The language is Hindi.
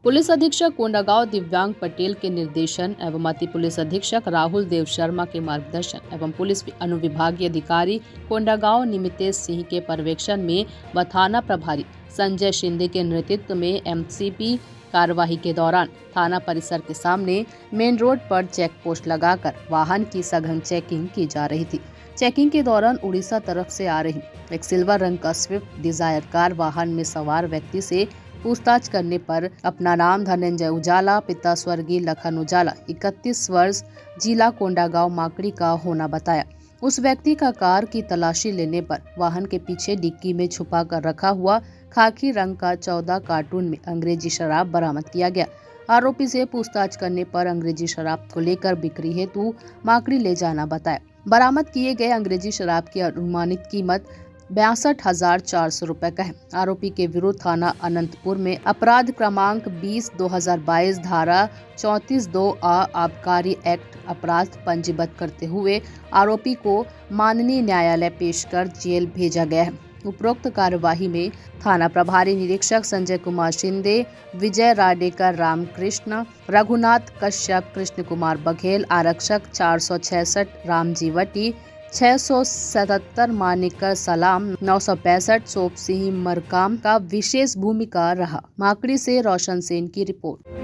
पुलिस अधीक्षक कोंडागांव दिव्यांग पटेल के निर्देशन एवं अति पुलिस अधीक्षक राहुल देव शर्मा के मार्गदर्शन एवं पुलिस अनुविभागीय अधिकारी कोंडागांव निमितेश सिंह के पर्यवेक्षण में व थाना प्रभारी संजय शिंदे के नेतृत्व में एमसीपी कार्यवाही के दौरान थाना परिसर के सामने मेन रोड पर चेक पोस्ट लगाकर वाहन की सघन चेकिंग की जा रही थी। चेकिंग के दौरान उड़ीसा तरफ से आ रही एक सिल्वर रंग का स्विफ्ट डिजायर कार वाहन में सवार व्यक्ति से पूछताछ करने पर अपना नाम धनंजय उजाला, पिता स्वर्गीय लखन उजाला, 31 वर्ष, जिला कोंडागांव माकड़ी का होना बताया। उस व्यक्ति का कार की तलाशी लेने पर वाहन के पीछे डिक्की में छुपा कर रखा हुआ खाकी रंग का 14 कार्टून में अंग्रेजी शराब बरामद किया गया। आरोपी से पूछताछ करने पर अंग्रेजी शराब को लेकर बिक्री हेतु माकड़ी ले जाना बताया। बरामद किए गए अंग्रेजी शराब की अनुमानित कीमत 62,400 रुपए का है। आरोपी के विरुद्ध थाना अनंतपुर में अपराध क्रमांक 20/2022 धारा 34(2) आबकारी एक्ट अपराध पंजीबद्ध करते हुए आरोपी को माननीय न्यायालय पेश कर जेल भेजा गया है। उपरोक्त कार्यवाही में थाना प्रभारी निरीक्षक संजय कुमार शिंदे, विजय राडेकर, रामकृष्ण, रघुनाथ कश्यप, कृष्ण कुमार बघेल, आरक्षक 466 रामजी वटी, 677 मानिकर सलाम, 965 सोप सिंह मरकाम का विशेष भूमिका रहा। माकड़ी से रोशन सेन की रिपोर्ट।